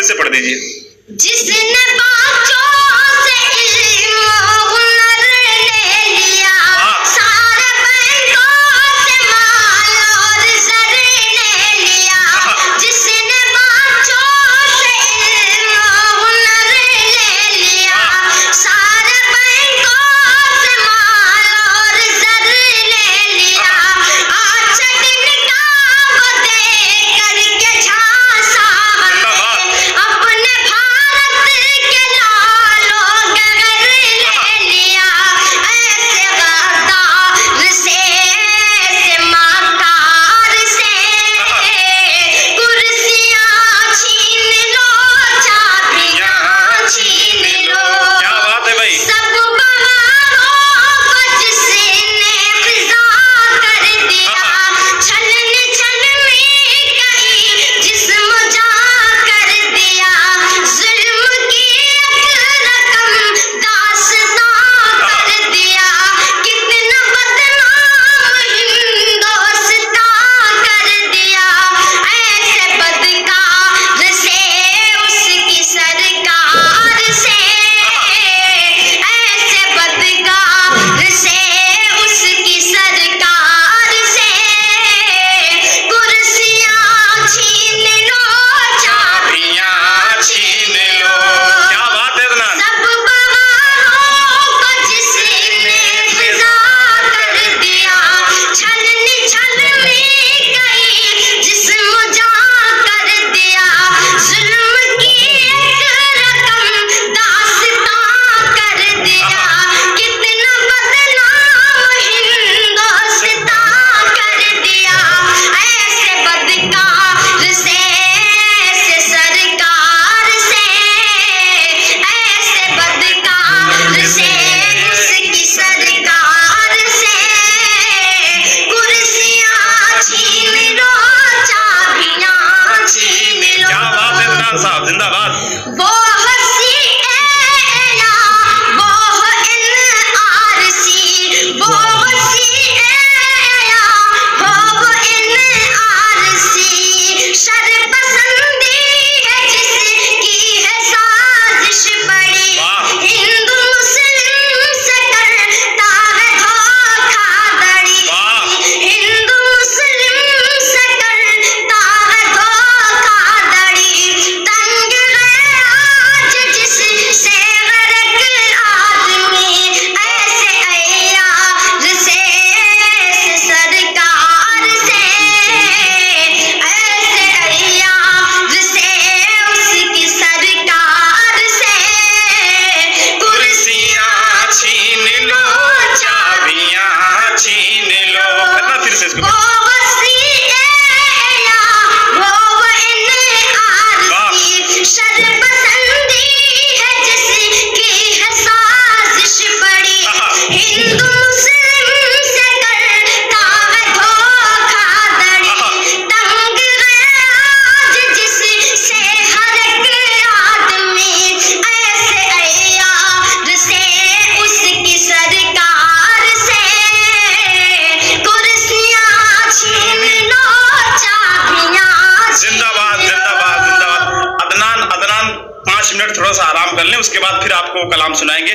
फिर से पढ़ दीजिए। जिसने बाँचों से इल्म हुनर ले लिया, सारे बैंकों से माल और ज़र ले लिया। जिसने बाँचों से इल्म हुनर ले लिया, सारे बैंकों से माल और ज़र ले लिया। आज जिनका वो दे करके झांसा हमें, अपने भारत के लालों का घर ले लिया। ऐसे गद्दार से, ऐसे मक्कार से, कुर्सियाँ छीन लो, चाबियाँ छीन लो। क्या बात है भाई। सब बहारों को जिसने फिजा कर दिया, छलन छल में कहीं जिस्म जा कर दिया। जुल्म की एक रकम दास्तां कर दिया, कितना बदनाम हिंदुस्तां कर दिया। ऐसे बदकार से, उसकी सरकार से, ऐसे बदकार से, उसकी सरकार से, कुर्सियाँ छीन लो, चाबियाँ छीन लो। क्या बात है अदनान। सब बहारों को जिसने फिजा कर दिया, छलन छल में कहीं जिस्म जा कर दिया। जुल्म की एक रकम दास्तां कर दिया, कितना बदनाम हिंदुस्तां कर दिया। ऐसे बदकार से, ऐसे सरकार से, ऐसे बदकार से, उसकी सरकार से, कुर्सियाँ छीन लो, चाबियाँ छीन लो। क्या बात है अदनान साहब, जिंदाबाद। वो हंसी एला, वो NRC, वो हंसी एला, वो NRC। शरपसंदी है जिसकी है साजिश बड़ी, वाह। हिंदू मुस्लिम से करता है धोखाधड़ी। वाह। हिंदू मुस्लिम से करता है धोखाधड़ी। तंग है आज जिससे गरक आदमी, ऐसे अय्यार से, ऐसे सरकार से, ऐसे अय्यार से, उसकी सरकार से, कुर्सियाँ छीन लो, चाबियाँ छीन लो। करना फिर से इसको। वो हंसी एला, वो NRC। शरपसंदी है जिसकी है साजिश बड़ी, हिंदू मुस्लिम से करता है धोखाधड़ी। तंग है आज जिससे हर एक आदमी, ऐसे अय्यार से, उसकी सरकार से, कुर्सियाँ छीन लो, चाबियाँ छीन जिंदाबाद, जिंदाबाद, जिंदाबाद। अदनान 5 मिनट थोड़ा सा आराम कर लें, उसके बाद फिर आपको कलाम सुनाएंगे।